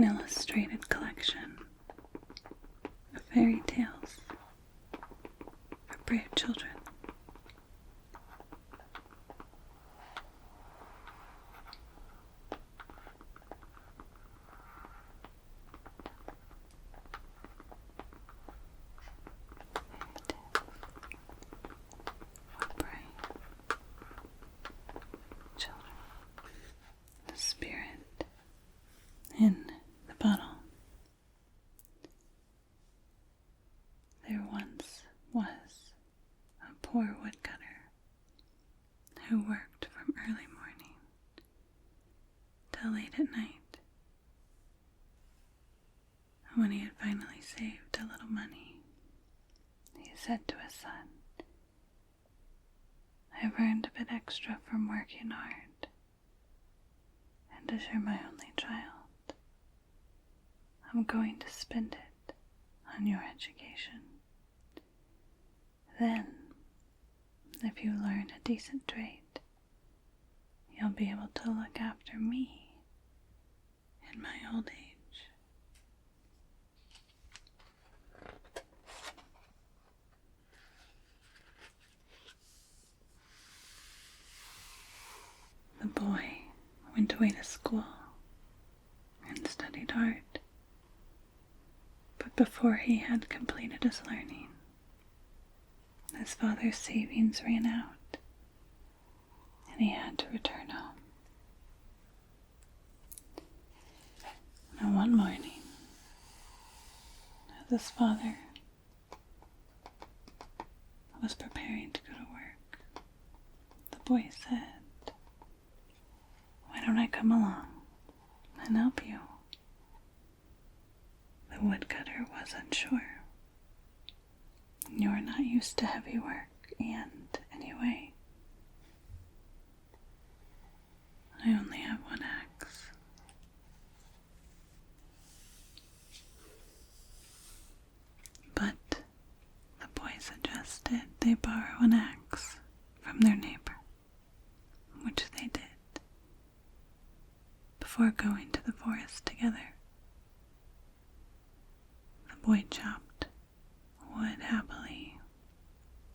an illustrated collection of fairy tales for brave children. The spirit in the bottle. There once was a poor woodcutter who worked from early morning till late at night. And when he had finally saved a little money, he said to his son, "I've earned a bit extra from working hard, and as you're my only child, I'm going to spend it on your education. Then, if you learn a decent trade, you'll be able to look after me in my old age." The boy went away to school and studied hard. But before he had completed his learning, his father's savings ran out, and he had to return home. And one morning, as his father was preparing to go to work, the boy said, "Why don't I come along and help you?" The woodcutter was unsure. "You're not used to heavy work, and anyway, I only have one axe." But the boy suggested they borrow an axe from their neighbor, which they did, before going to the forest together. The boy chopped wood happily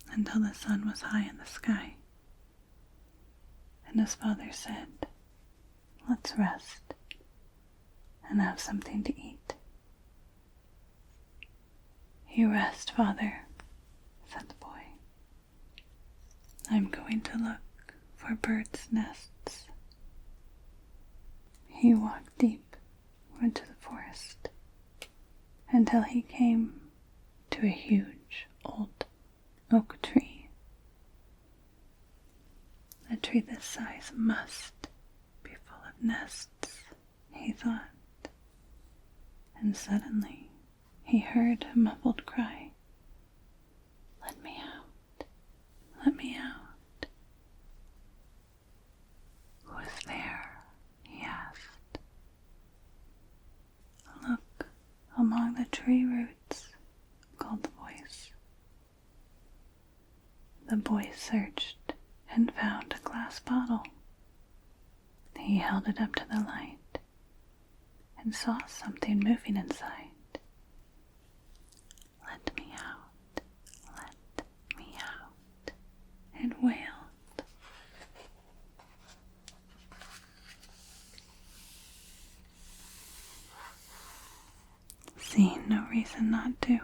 until the sun was high in the sky, and his father said, "Let's rest and have something to eat." "You rest, father," said the boy. "I'm going to look for birds' nests." He walked deep into the forest until he came to a huge old oak tree. A tree this size must be full of nests, he thought. And suddenly he heard a muffled cry, "Let me out! Let me out!" "Who is there?" he asked. "Look among the tree roots," called the voice. The boy searched and found a glass bottle. He held it up to the light and saw something moving inside. "Let me out, let me out," it wailed. Seeing no reason not to,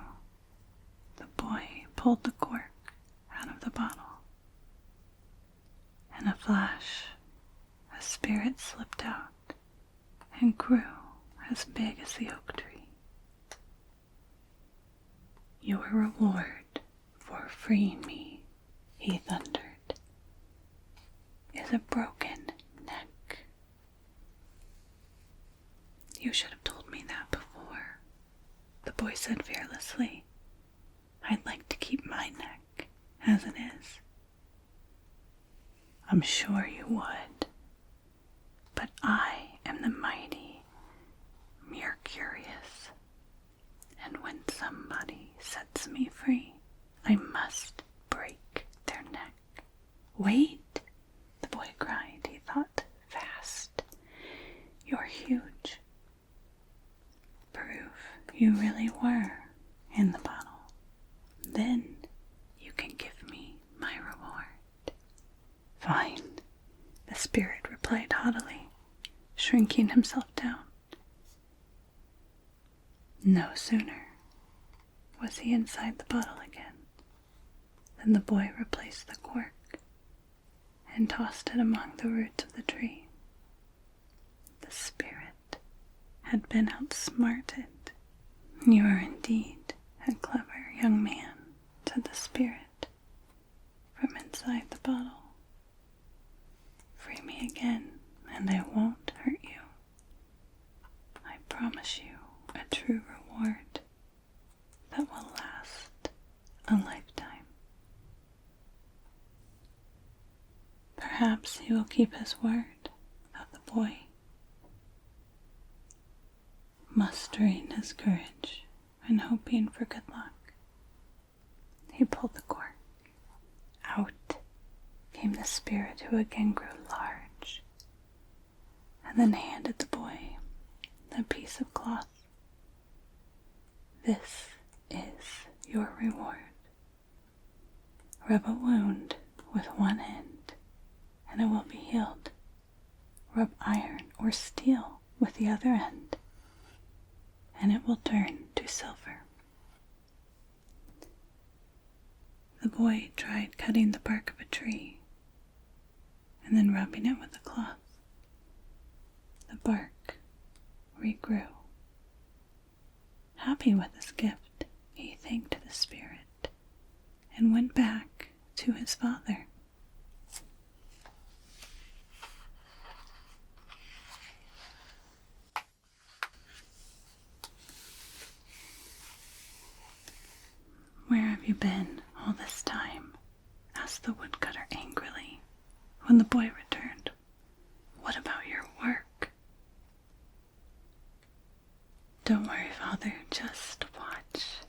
the boy pulled the cork out of the bottle. In a flash, a spirit slipped out and grew as big as the oak tree. "Your reward for freeing me," he thundered, "is a broken neck." "You should have told me that before," the boy said fearlessly. "I'd like to keep my neck as it is." "I'm sure you would, but I am the mighty Mercurius, and when somebody sets me free, I must break their neck." "Wait," the boy cried. He thought fast. "You're huge. you really were in the bottle, then you can give me my reward." "Fine," the spirit replied haughtily, shrinking himself down. No sooner was he inside the bottle again than the boy replaced the cork and tossed it among the roots of the tree. The spirit had been outsmarted. "You are indeed a clever young man," said the spirit from inside the bottle. "Free me again, and I won't hurt you. I promise you a true reward that will last a lifetime." "Perhaps he will keep his word," thought the boy. Mustering his courage and hoping for good luck, he pulled the cork. Out came the spirit, who again grew large, and then handed the boy a piece of cloth. "This is your reward. Rub a wound with one end, and it will be healed. Rub iron or steel with the other end, and it will turn to silver." The boy tried cutting the bark of a tree and then rubbing it with the cloth. The bark regrew. Happy with his gift, he thanked the spirit and went back to his father. "Where have you been all this time?" asked the woodcutter angrily when the boy returned. "What about your work?" "Don't worry, father, just watch.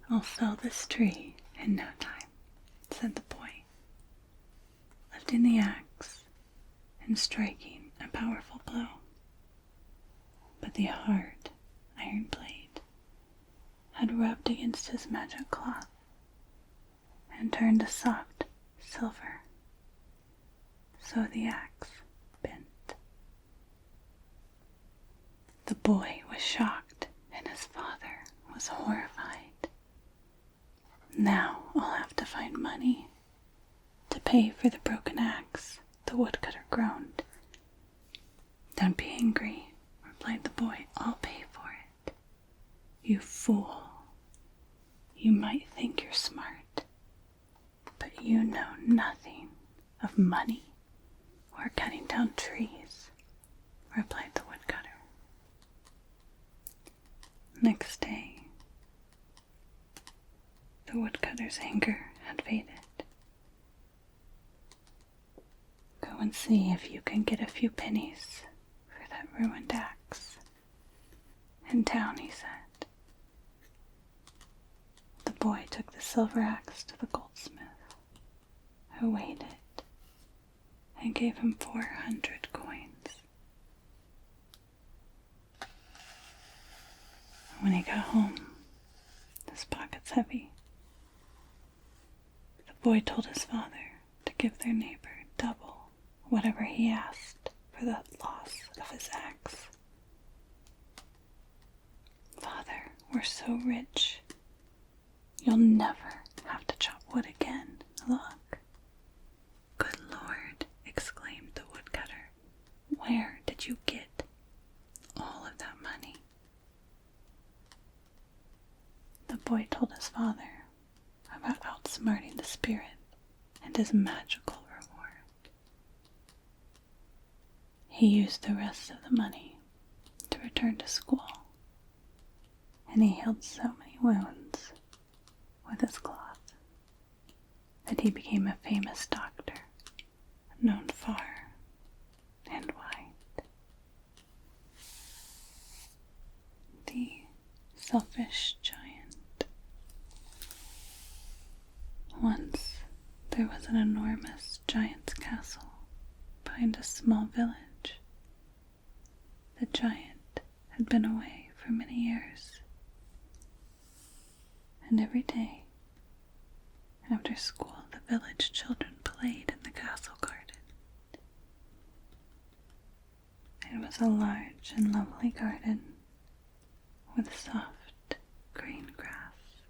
I'll fell this tree in no time," said the boy, lifting the axe and striking a powerful blow. But the hard iron blade had rubbed against his magic cloth and turned to soft silver, so the axe bent. The boy was shocked, and his father was horrified. "Now I'll have to find money to pay for the broken axe," the woodcutter groaned. "Don't be angry," replied the boy. "I'll pay for it." "You fool. You might think you're smart, but you know nothing of money or cutting down trees," replied the woodcutter. Next day, the woodcutter's anger had faded. "Go and see if you can get a few pennies for that ruined axe in town," he said. The boy took the silver axe to the goldsmith, who weighed it and gave him 400 coins. When he got home, his pockets heavy, the boy told his father to give their neighbor double whatever he asked for the loss of his axe. "Father, we're so rich. You'll never have to chop wood again. Look." "Good Lord," exclaimed the woodcutter. "Where did you get all of that money?" The boy told his father about outsmarting the spirit and his magical reward. He used the rest of the money to return to school, and he healed so many wounds with his cloth that he became a famous doctor, known far and wide. The Selfish Giant. Once there was an enormous giant's castle behind a small village. The giant had been away for many years, and every day, after school, the village children played in the castle garden. It was a large and lovely garden with soft green grass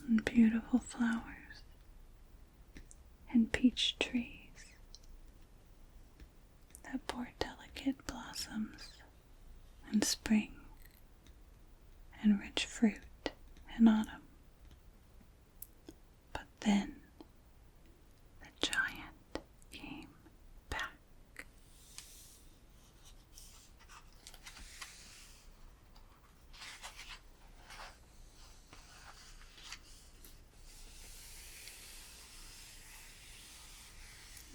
and beautiful flowers and peach trees that bore delicate blossoms in spring and rich fruit in autumn. But then the giant came back.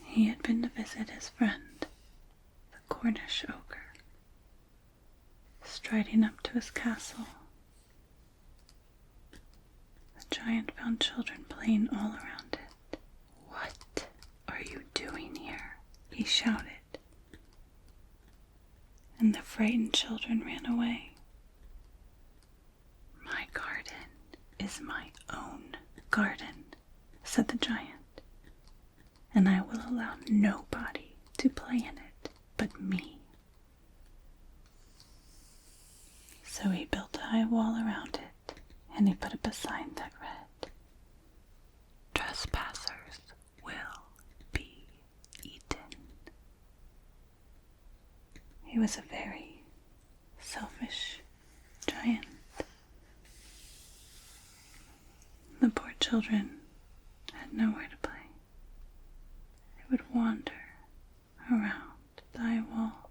He had been to visit his friend, the Cornish ogre. Striding up to his castle, the giant found children playing all around it. "What are you doing here?" he shouted. And the frightened children ran away. "My garden is my own garden," said the giant, "and I will allow nobody to play in it but me." So he built a high wall around it, and he put up a sign that read, "Trespassers will be eaten." He was a very selfish giant. The poor children had nowhere to play. They would wander around the high wall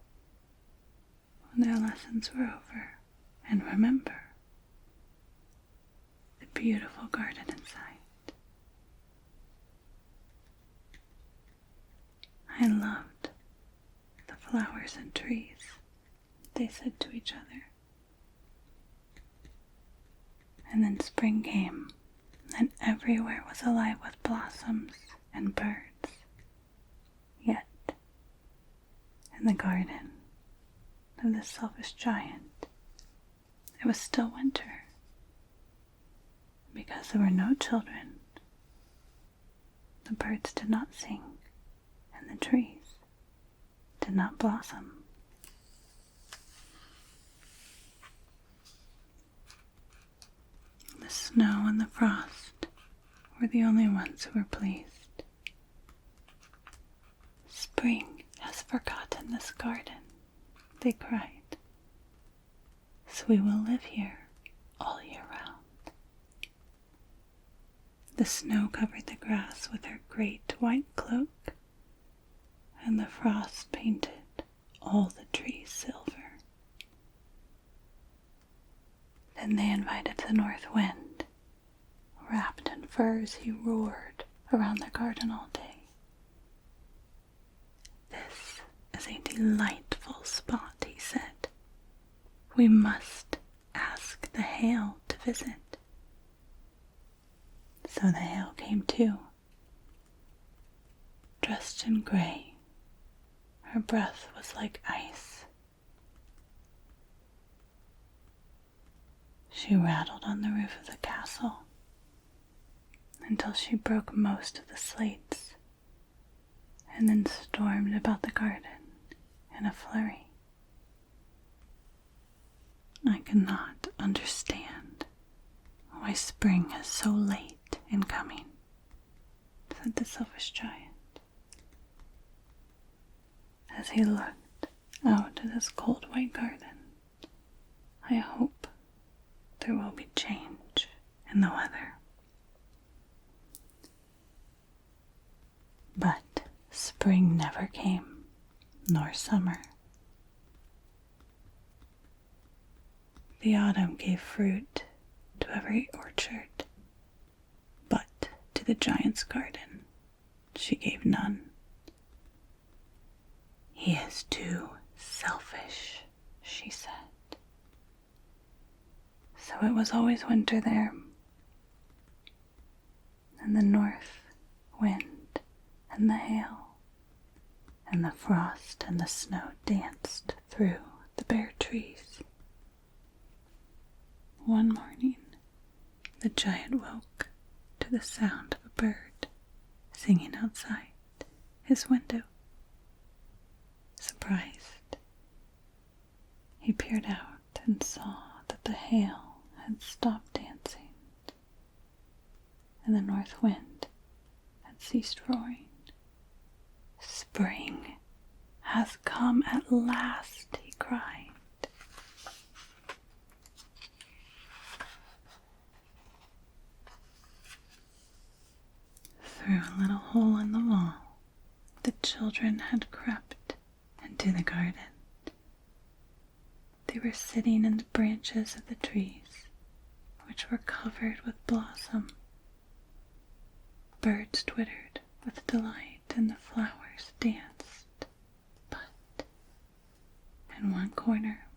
when their lessons were over and remember the beautiful garden inside. "I loved the flowers and trees," they said to each other. And then spring came, and everywhere was alive with blossoms and birds. Yet, in the garden of the selfish giant, it was still winter, because there were no children. The birds did not sing, and the trees did not blossom. The snow and the frost were the only ones who were pleased. "Spring has forgotten this garden," they cried. "So we will live here all year round." The snow covered the grass with her great white cloak, and the frost painted all the trees silver. Then they invited the north wind. Wrapped in furs, he roared around the garden all day. "This is a delightful spot," he said. "We must ask the hail to visit." So the hail came too. Dressed in gray, her breath was like ice. She rattled on the roof of the castle until she broke most of the slates, and then stormed about the garden in a flurry. "I cannot understand why spring is so late in coming," said the selfish giant, as he looked out at his cold white garden. "I hope there will be change in the weather." But spring never came, nor summer. The autumn gave fruit to every orchard, but to the giant's garden she gave none. "He is too selfish," she said. So it was always winter there, and the north wind and the hail and the frost and the snow danced through the bare trees. One morning, the giant woke to the sound of a bird singing outside his window. Surprised, he peered out and saw that the hail had stopped dancing, and the north wind had ceased roaring. "Spring has come at last," he cried. Through a little hole in the wall, the children had crept into the garden. They were sitting in the branches of the trees, which were covered with blossom. Birds twittered with delight, and the flowers danced. But in one corner,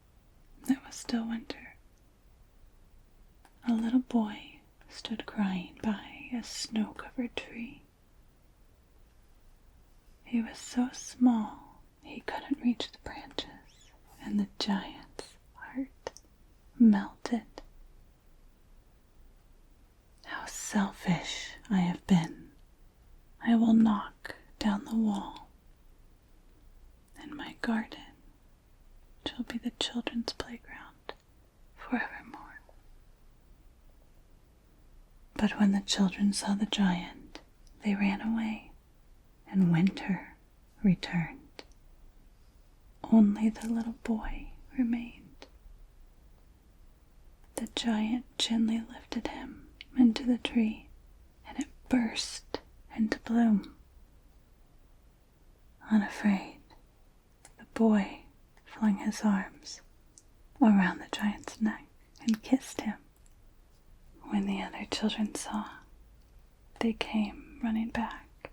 that was still winter, a little boy stood crying by a snow-covered tree. He was so small he couldn't reach the branches, and the giant's heart melted. "How selfish I have been! I will knock down the wall, and my garden shall be the children's playground forevermore." But when the children saw the giant, they ran away, and winter returned. Only the little boy remained. The giant gently lifted him into the tree, and it burst into bloom. Unafraid, the boy flung his arms around the giant's neck and kissed him. When the other children saw, they came running back,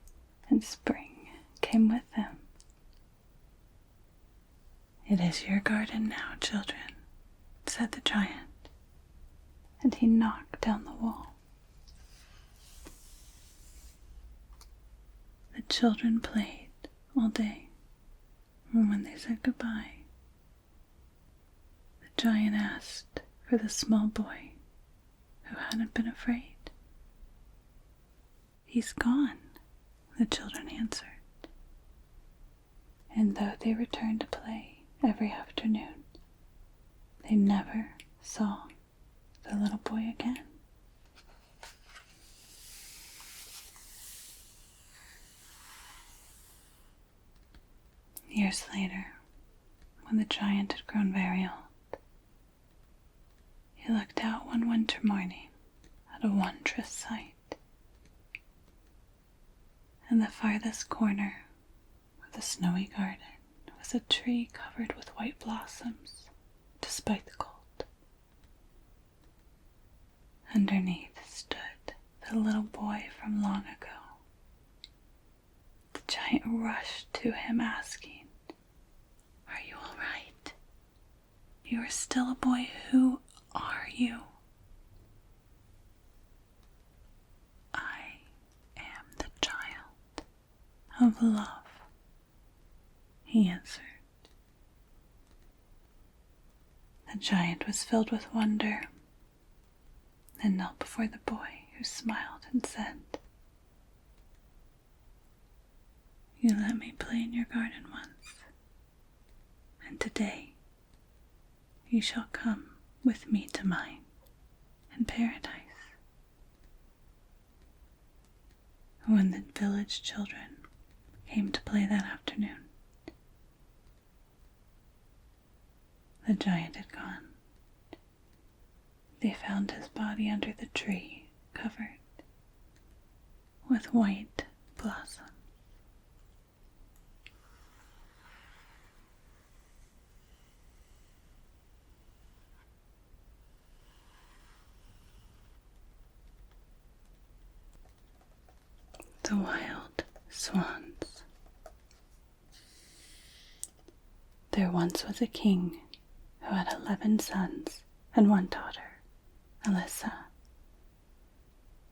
and spring came with them. "It is your garden now, children," said the giant, and he knocked down the wall. The children played all day, and when they said goodbye, the giant asked for the small boy who hadn't been afraid. "He's gone," the children answered. And though they returned to play every afternoon, they never saw the little boy again. Years later, when the giant had grown very old, he looked out one winter morning at a wondrous sight. In the farthest corner of the snowy garden was a tree covered with white blossoms, despite the cold. Underneath stood the little boy from long ago. The giant rushed to him, asking, "Are you all right? You are still a boy. Who are you?" "I am the child of love," he answered. The giant was filled with wonder, and knelt before the boy, who smiled and said, "You let me play in your garden once, and today you shall come with me to mine in paradise." When the village children came to play that afternoon, the giant had gone. They found his body under the tree, covered with white blossom. The Wild Swans. There once was a king who had 11 sons and 1 daughter, Alyssa.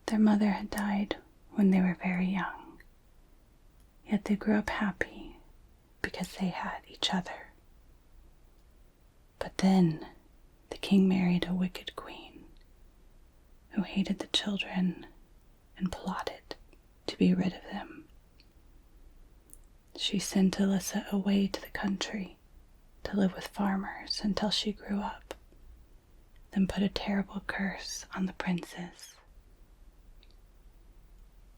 Their mother had died when they were very young, yet they grew up happy because they had each other. But then the king married a wicked queen who who hated the children and plotted to be rid of them. She sent Alyssa away to the country to live with farmers until she grew up, then put a terrible curse on the princes.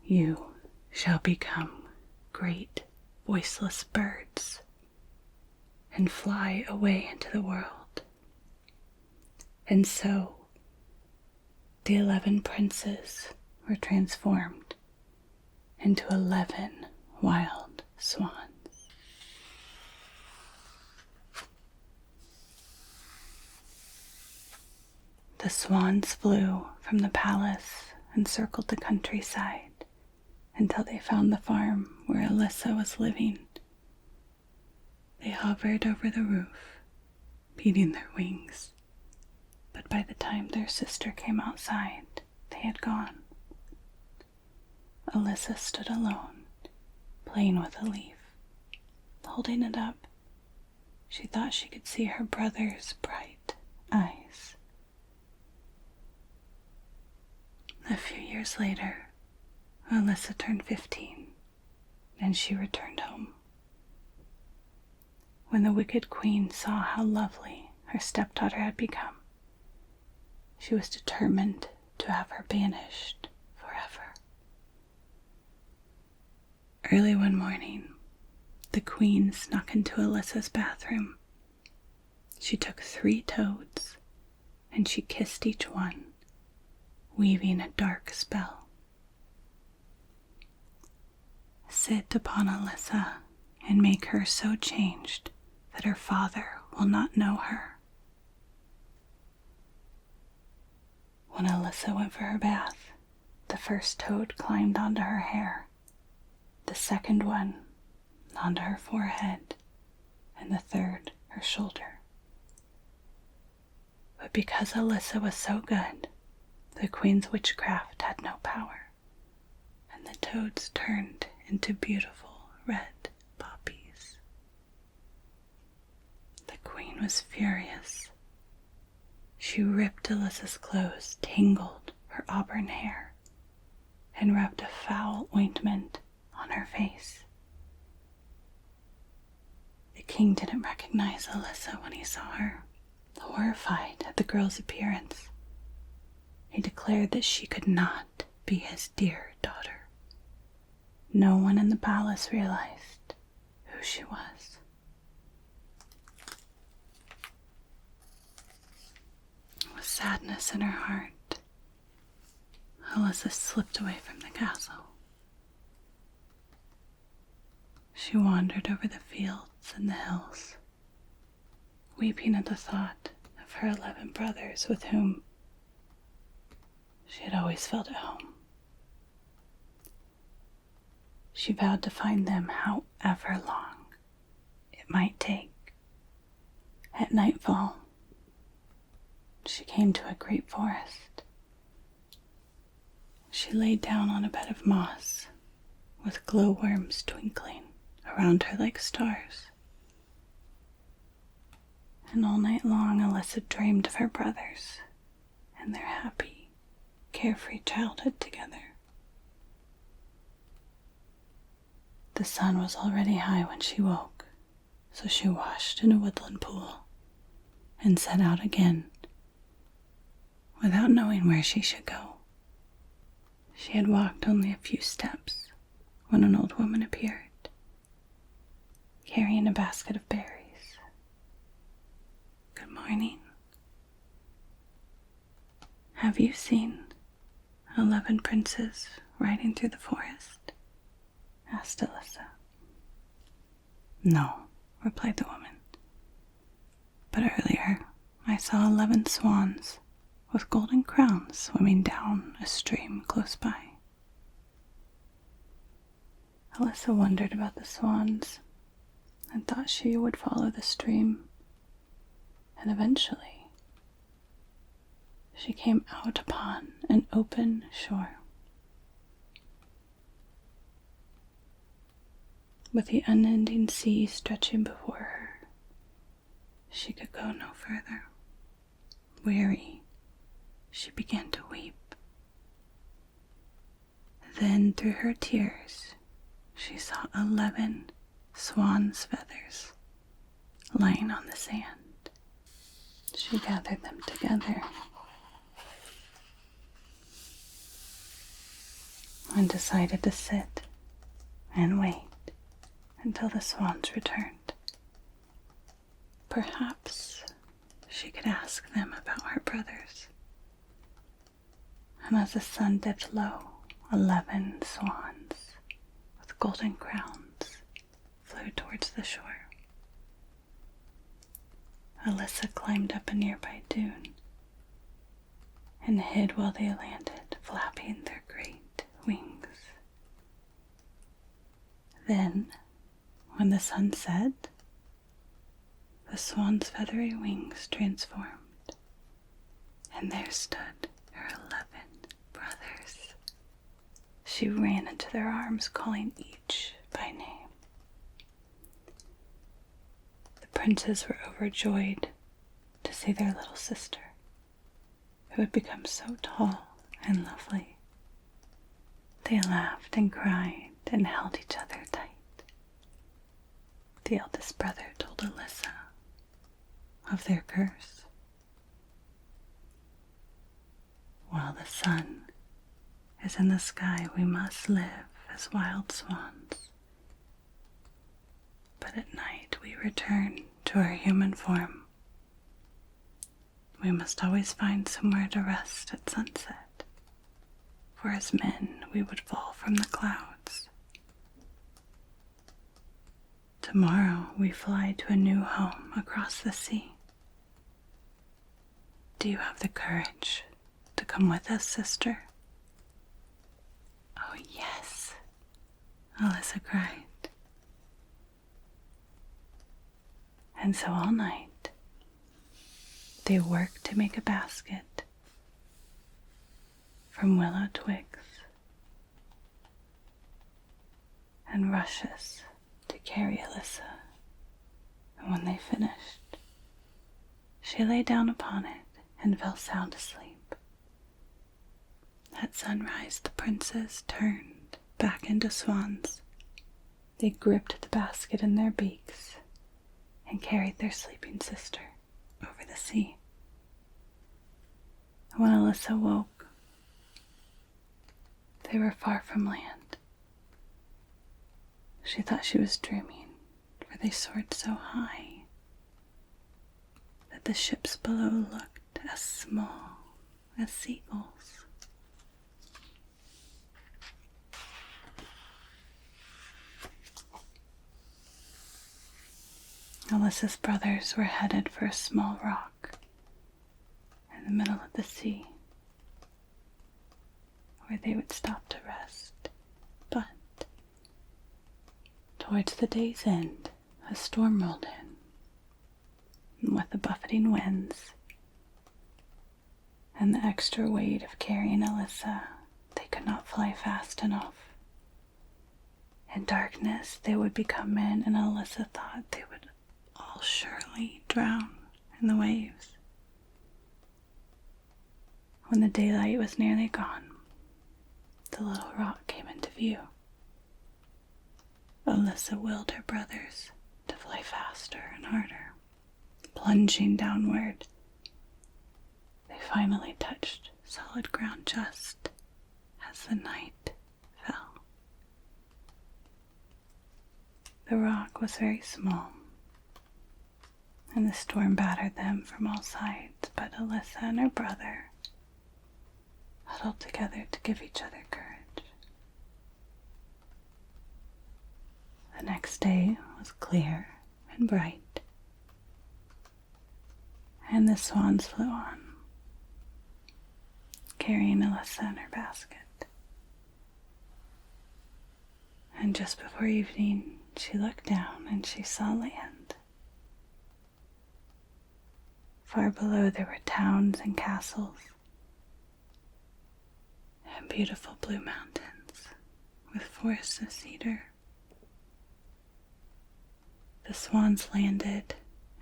You shall become great voiceless birds and fly away into the world. And so the 11 princes were transformed into 11 wild swans. The swans flew from the palace and circled the countryside until they found the farm where Alyssa was living. They hovered over the roof, beating their wings, but by the time their sister came outside, they had gone. Alyssa stood alone, playing with a leaf. Holding it up, she thought she could see her brother's bright eyes. A few years later, Alyssa turned 15, and she returned home. When the wicked queen saw how lovely her stepdaughter had become, she was determined to have her banished forever. Early one morning, the queen snuck into Alyssa's bathroom. She took 3 toads, and she kissed each one, weaving a dark spell. Sit upon Alyssa and make her so changed that her father will not know her. When Alyssa went for her bath, the first toad climbed onto her hair, the second one onto her forehead, and the third her shoulder. But because Alyssa was so good, the queen's witchcraft had no power, and the toads turned into beautiful red poppies. The queen was furious. She ripped Alyssa's clothes, tangled her auburn hair, and rubbed a foul ointment on her face. The king didn't recognize Alyssa when he saw her, horrified at the girl's appearance. He declared that she could not be his dear daughter. No one in the palace realized who she was. With sadness in her heart, Alyssa slipped away from the castle. She wandered over the fields and the hills, weeping at the thought of her 11 brothers with whom she had always felt at home. She vowed to find them however long it might take. At nightfall, she came to a great forest. She lay down on a bed of moss, with glowworms twinkling around her like stars. And all night long, Alyssa dreamed of her brothers and their happy, carefree childhood together. The sun was already high when she woke, so she washed in a woodland pool and set out again, without knowing where she should go. She had walked only a few steps when an old woman appeared, carrying a basket of berries. "Good morning. Have you seen 11 princes riding through the forest?" asked Alyssa. "No," replied the woman. "But earlier I saw 11 swans with golden crowns swimming down a stream close by." Alyssa wondered about the swans and thought she would follow the stream, and eventually she came out upon an open shore. With the unending sea stretching before her, she could go no further. Weary, she began to weep Then through her tears she saw 11 swan's feathers lying on the sand. She gathered them together and decided to sit and wait until the swans returned. Perhaps she could ask them about her brothers. And as the sun dipped low, 11 swans with golden crowns flew towards the shore. Alyssa climbed up a nearby dune and hid while they landed, flapping their great wings. Then, when the sun set, the swan's feathery wings transformed, and there stood her 11 brothers. She ran into their arms, calling each by name. The princes were overjoyed to see their little sister, who had become so tall and lovely. They laughed and cried and held each other tight. The eldest brother told Alyssa of their curse. While the sun is in the sky, we must live as wild swans. But at night we return to our human form. We must always find somewhere to rest at sunset, for as men we would fall from the clouds. Tomorrow we fly to a new home across the sea. Do you have the courage to come with us, sister? Oh, yes, Alyssa cried. And so all night they worked to make a basket from willow twigs and rushes to carry Alyssa. And when they finished, she lay down upon it and fell sound asleep. At sunrise, the princes turned back into swans. They gripped the basket in their beaks and carried their sleeping sister over the sea. When Alyssa woke, they were far from land. She thought she was dreaming, for they soared so high that the ships below looked as small as seagulls. Alyssa's brothers were headed for a small rock in the middle of the sea, where they would stop to rest. But towards the day's end, a storm rolled in, and with the buffeting winds and the extra weight of carrying Alyssa, they could not fly fast enough. In darkness, they would become men, and Alyssa thought they would all surely drown in the waves. When the daylight was nearly gone, the little rock came into view. Alyssa willed her brothers to fly faster and harder. Plunging downward, they finally touched solid ground just as the night fell. The rock was very small, and the storm battered them from all sides, but Alyssa and her brother huddled together to give each other courage. The next day was clear and bright, and the swans flew on, carrying Alyssa in her basket. And just before evening, she looked down and she saw land. Far below there were towns and castles, and beautiful blue mountains with forests of cedar. The swans landed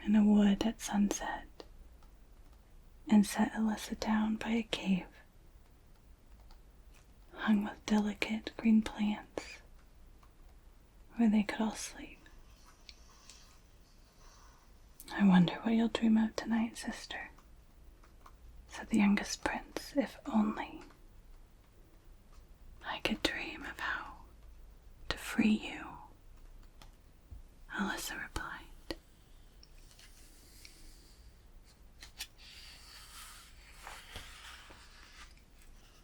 in a wood at sunset and set Alyssa down by a cave. hung with delicate green plants, where they could all sleep. "I wonder what you'll dream of tonight, sister," said the youngest prince. "If only I could dream of how to free you," Alyssa replied.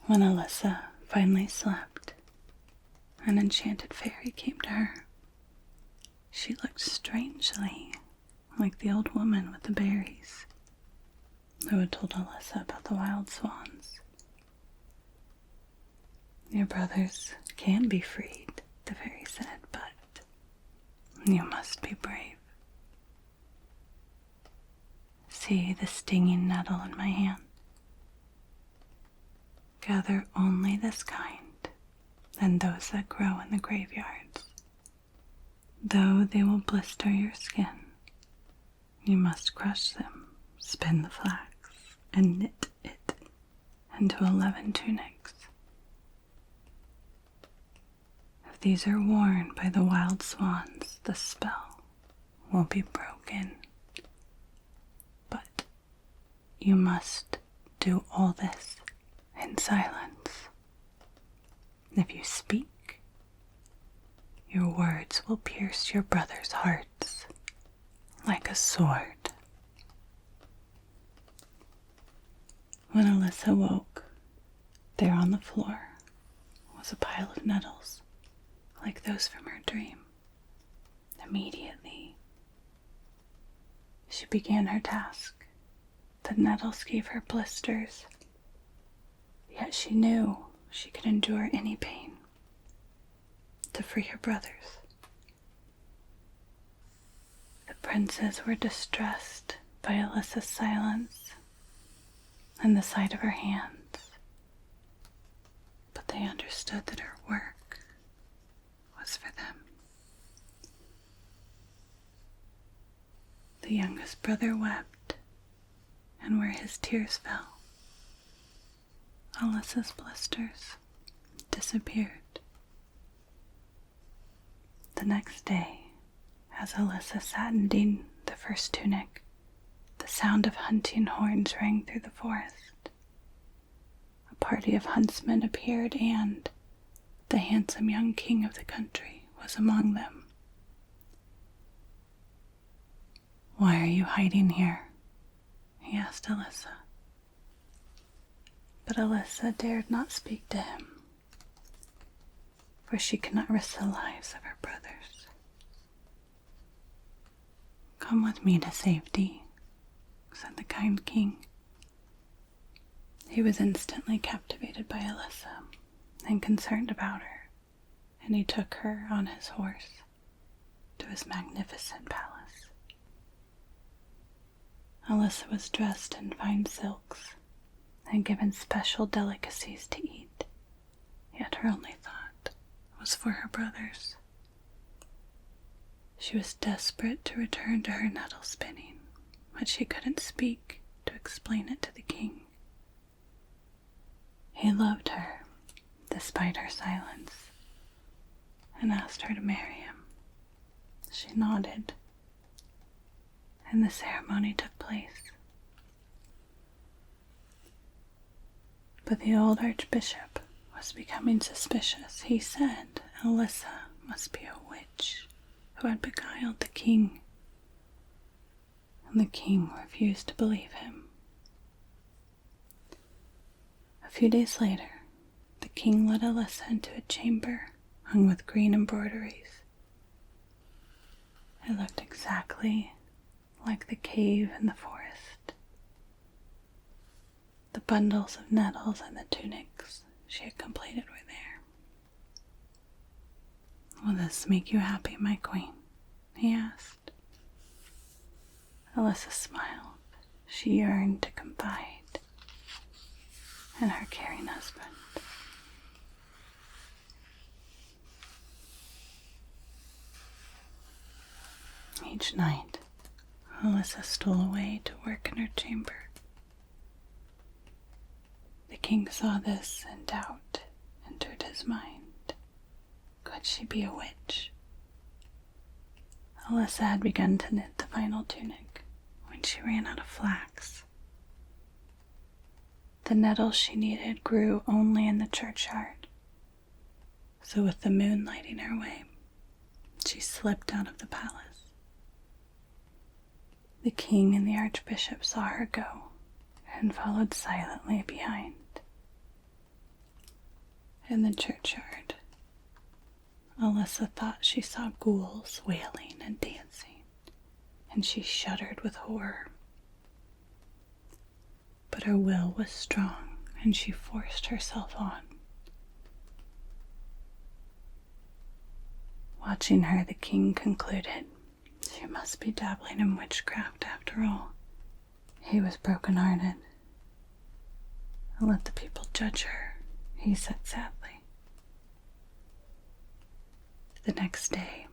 When Alyssa finally slept, an enchanted fairy came to her. She looked strangely like the old woman with the berries who had told Alyssa about the wild swans. "Your brothers can be freed," the fairy said, "but you must be brave. See the stinging nettle in my hand? Gather only this kind, and those that grow in the graveyards. Though they will blister your skin, you must crush them, spin the flax, and knit it into 11 tunics. If these are worn by the wild swans, the spell will be broken. But you must do all this in silence. If you speak, your words will pierce your brothers' hearts like a sword." When Alyssa woke, there on the floor was a pile of nettles like those from her dream. Immediately, she began her task. The nettles gave her blisters, yet she knew she could endure any pain to free her brothers. The princes were distressed by Alyssa's silence and the sight of her hands, but they understood that her work was for them. The youngest brother wept, and where his tears fell, Alyssa's blisters disappeared. The next day, as Alyssa sat knitting the first tunic, the sound of hunting horns rang through the forest. A party of huntsmen appeared, and the handsome young king of the country was among them. "Why are you hiding here?" he asked Alyssa. But Alyssa dared not speak to him, for she could not risk the lives of her brothers. "Come with me to safety," said the kind king. He was instantly captivated by Alyssa and concerned about her, and he took her on his horse to his magnificent palace. Alyssa was dressed in fine silks and given special delicacies to eat, yet her only thought was for her brothers. She was desperate to return to her nettle spinning, but she couldn't speak to explain it to the king. He loved her, despite her silence, and asked her to marry him. She nodded, and the ceremony took place. But the old archbishop was becoming suspicious. He said Alyssa must be a witch who had beguiled the king, and the king refused to believe him. A few days later, the king led Alyssa into a chamber hung with green embroideries. It looked exactly like the cave in the forest. The bundles of nettles and the tunics she had completed were there. "Will this make you happy, my queen?" he asked. Alyssa smiled. She yearned to confide in her caring husband. Each night, Alyssa stole away to work in her chamber. The king saw this in doubt, and entered his mind. Could she be a witch? Alyssa had begun to knit the final tunic when she ran out of flax. The nettles she needed grew only in the churchyard, so with the moon lighting her way, she slipped out of the palace. The king and the archbishop saw her go and followed silently behind. In the churchyard, Alyssa thought she saw ghouls wailing and dancing, and she shuddered with horror. But her will was strong, and she forced herself on. Watching her, the king concluded she must be dabbling in witchcraft after all. He was broken-hearted. Let the people judge her, he said sadly. The next day,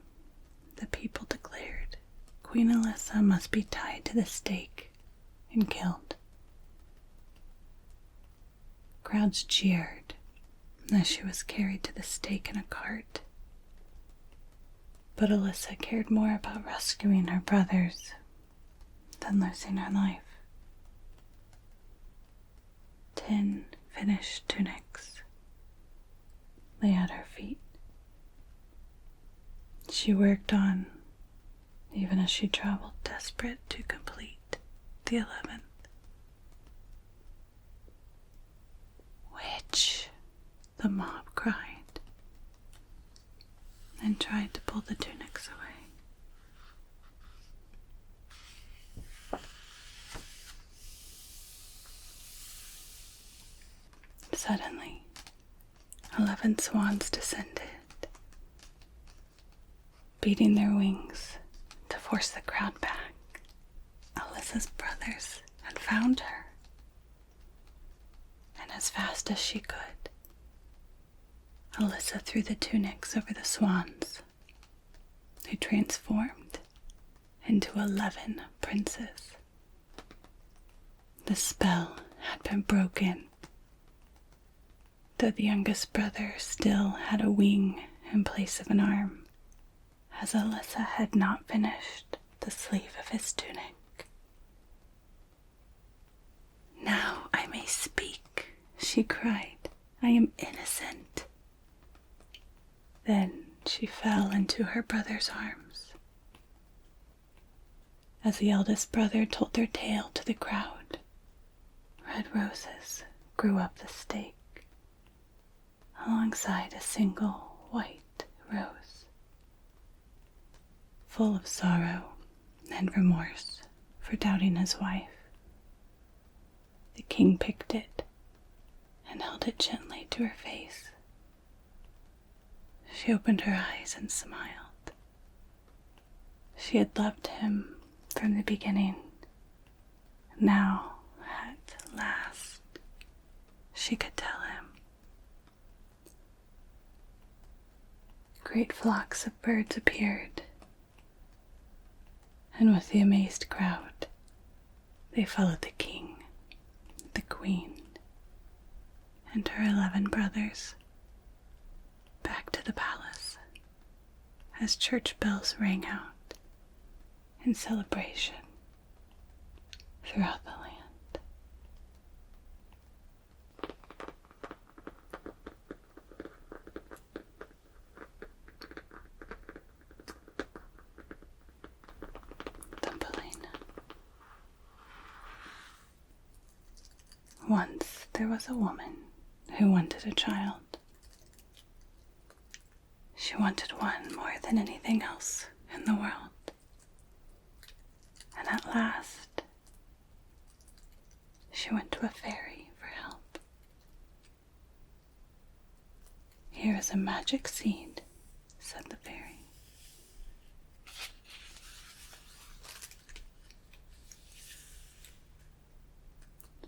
the people declared Queen Alyssa must be tied to the stake and killed. Crowds cheered as she was carried to the stake in a cart. But Alyssa cared more about rescuing her brothers than losing her life. 10 finished tunics lay at her feet. She worked on, even as she traveled desperate to complete the 11th. Witch, the mob cried, and tried to pull the tunics away. Suddenly, 11 swans descended, beating their wings to force the crowd back. Alyssa's brothers had found her, and as fast as she could, Alyssa threw the tunics over the swans, who transformed into 11 princes. The spell had been broken, though the youngest brother still had a wing in place of an arm, as Alyssa had not finished the sleeve of his tunic. "Now I may speak," she cried. "I am innocent." Then she fell into her brother's arms. As the eldest brother told their tale to the crowd, red roses grew up the stake, alongside a single white rose. Full of sorrow and remorse for doubting his wife, the king picked it and held it gently to her face. She opened her eyes and smiled. She had loved him from the beginning. Now, at last, she could tell him. Great flocks of birds appeared, and with the amazed crowd, they followed the king, the queen, and her 11 brothers back to the palace as church bells rang out in celebration throughout the land. Thumbelina. Once there was a woman who wanted a child. She wanted one more than anything else in the world. And at last, she went to a fairy for help. "Here is a magic seed," said the fairy.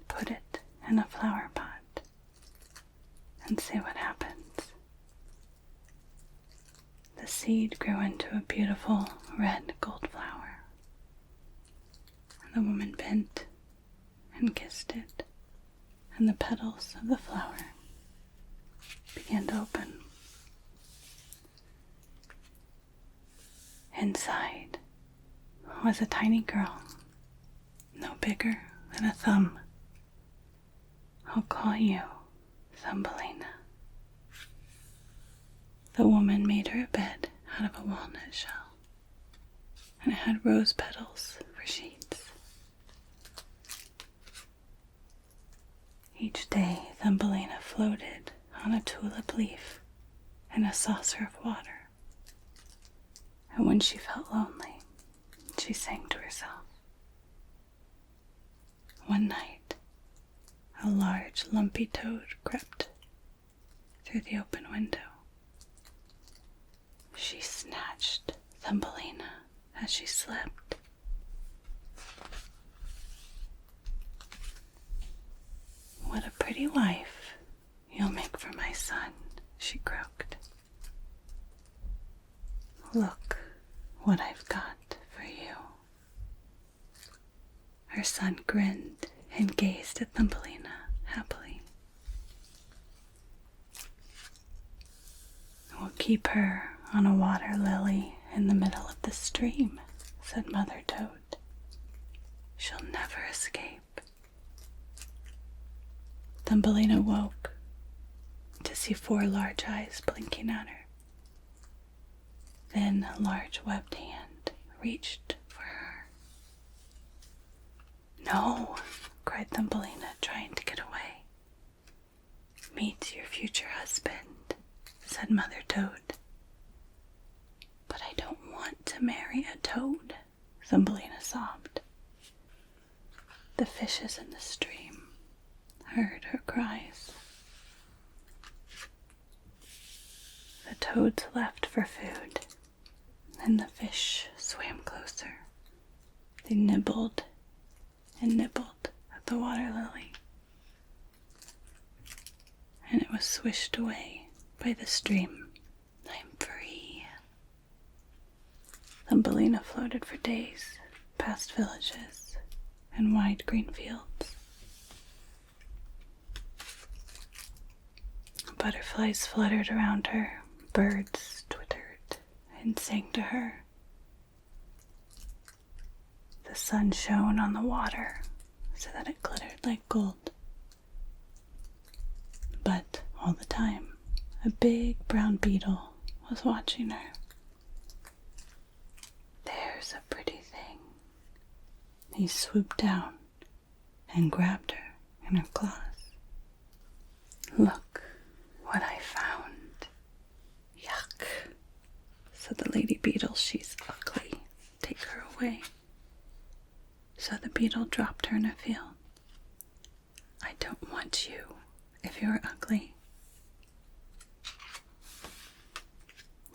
"Put it in a flower pot and see what happens." The seed grew into a beautiful red gold flower, and the woman bent and kissed it and the petals of the flower. began to open. Inside was a tiny girl, no bigger than a thumb. I'll call you Thumbelina. The woman made her a bed out of a walnut shell, and it had rose petals for sheets. Each day, Thumbelina floated on a tulip leaf in a saucer of water, and when she felt lonely, she sang to herself. One night, a large lumpy toad crept through the open window. She snatched Thumbelina as she slept. "What a pretty wife you'll make for my son," she croaked. "Look what I've got for you." Her son grinned and gazed at Thumbelina happily. "We'll keep her on a water lily in the middle of the stream," said Mother Toad. "She'll never escape." Thumbelina woke to see 4 large eyes blinking at her. Then a large webbed hand reached for her. "No," cried Thumbelina, trying to get away. "Meet your future husband," said Mother Toad. "But I don't want to marry a toad," Thumbelina sobbed. The fishes in the stream heard her cries. The toads left for food, and the fish swam closer. They nibbled and nibbled at the water lily, and it was swished away by the stream. "I'm free." Thumbelina floated for days past villages and wide green fields. Butterflies fluttered around her, birds twittered and sang to her. The sun shone on the water so that it glittered like gold. But all the time, a big brown beetle was watching her. "There's a pretty thing." He swooped down and grabbed her in her claws. "Look what I found." "Yuck," said the lady beetle. "She's ugly. Take her away." So the beetle dropped her in a field. "I don't want you if you're ugly."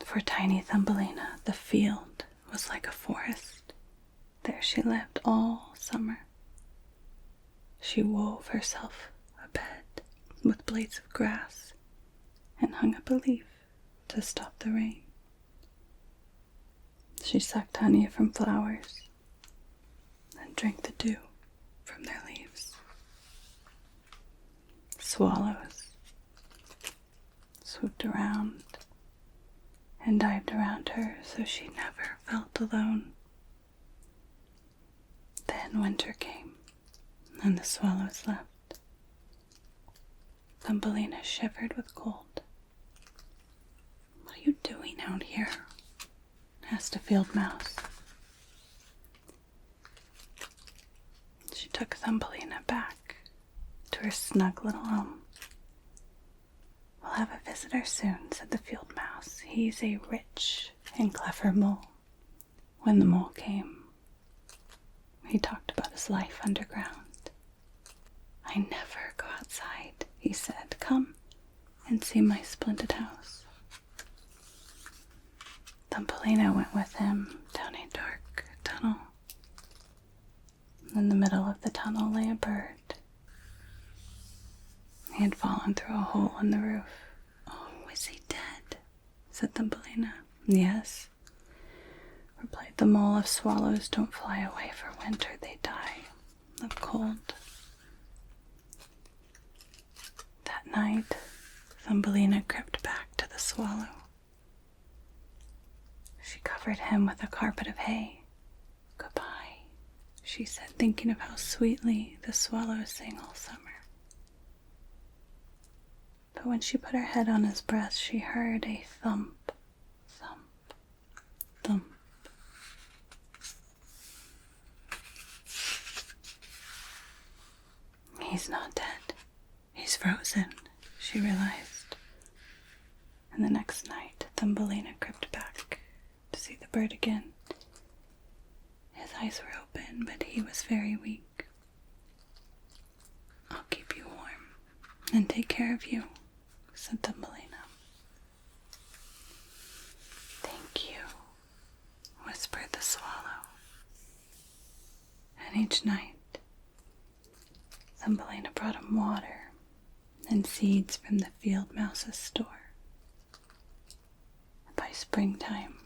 For tiny Thumbelina, the field was like a forest. There she lived all summer. She wove herself a bed with blades of grass and hung up a leaf to stop the rain. She sucked honey from flowers and drank the dew from their leaves. Swallows swooped around and dived around her so she never felt alone. Then winter came, and the swallows left. Thumbelina shivered with cold. "What are you doing out here?" asked a field mouse. She took Thumbelina back to her snug little home. "We'll have a visitor soon," said the field mouse. "He's a rich and clever mole." When the mole came, he talked about his life underground. "I never go outside," he said. "Come and see my splendid house." Thumbelina went with him down a dark tunnel. In the middle of the tunnel lay a bird. He had fallen through a hole in the roof. "Oh, is he dead?" said Thumbelina. "Yes," replied the mole. "If swallows don't fly away for winter, they die of cold." That night, Thumbelina crept back to the swallow. She covered him with a carpet of hay. "Goodbye," she said, thinking of how sweetly the swallows sing all summer. But when she put her head on his breast, she heard a thump, thump, thump. He's not dead. He's frozen, she realized. And the next night, Thumbelina crept back to see the bird again. His eyes were open, but he was very weak. "I'll keep you warm and take care of you," said Thumbelina. "Thank you," whispered the swallow. And each night, Thumbelina brought him water and seeds from the field mouse's store. By springtime,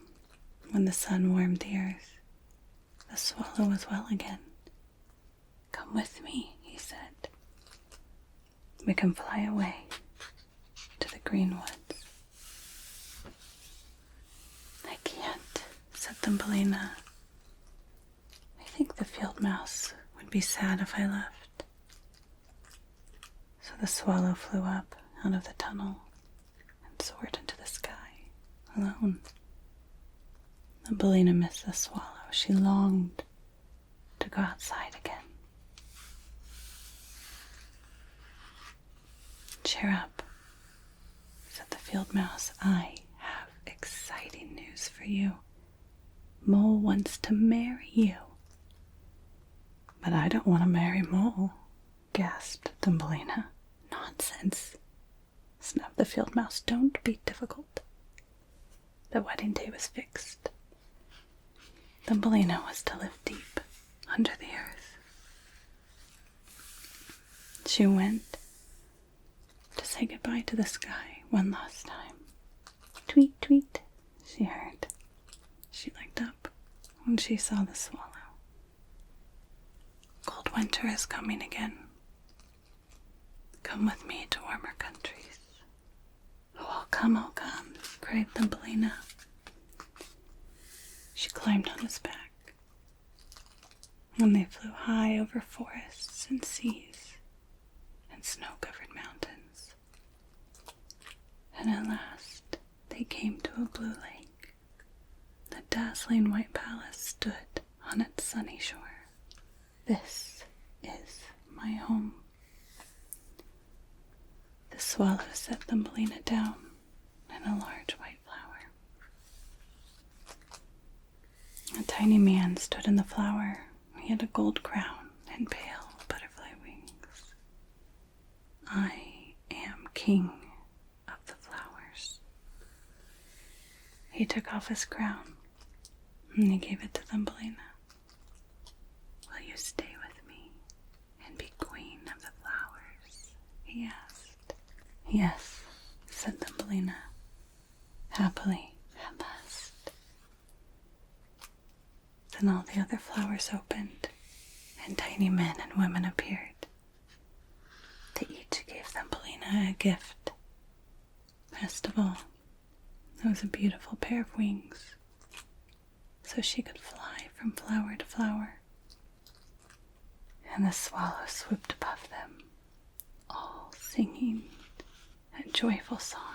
when the sun warmed the earth, the swallow was well again. "Come with me," he said. "We can fly away to the green woods." "I can't," said Thumbelina. "I think the field mouse would be sad if I left." So the swallow flew up out of the tunnel and soared into the sky, alone. Thumbelina missed the swallow. She longed to go outside again. "Cheer up," said the field mouse. "I have exciting news for you. Mole wants to marry you." "But I don't want to marry Mole," gasped Thumbelina. "Nonsense," snapped the field mouse. "Don't be difficult." The wedding day was fixed. Thumbelina was to live deep under the earth. She went to say goodbye to the sky one last time. "Tweet, tweet," she heard. She looked up when she saw the swallow. "Cold winter is coming again. Come with me to warmer countries." "Oh, I'll come," cried Thumbelina. She climbed on his back, and they flew high over forests and seas and snow-covered mountains. And at last they came to a blue lake. The dazzling white palace stood on its sunny shore. "This is my home." The swallow set Thumbelina down in a large white flower. A tiny man stood in the flower. He had a gold crown and pale butterfly wings. "I am king of the flowers." He took off his crown and he gave it to Thumbelina. "Will you stay with me and be queen of the flowers?" he asked. "Yes," said Thumbelina, happily at last. Then all the other flowers opened, and tiny men and women appeared. They each gave Thumbelina a gift. Best of all, it was a beautiful pair of wings, so she could fly from flower to flower. And the swallow swooped above them, all singing a joyful song.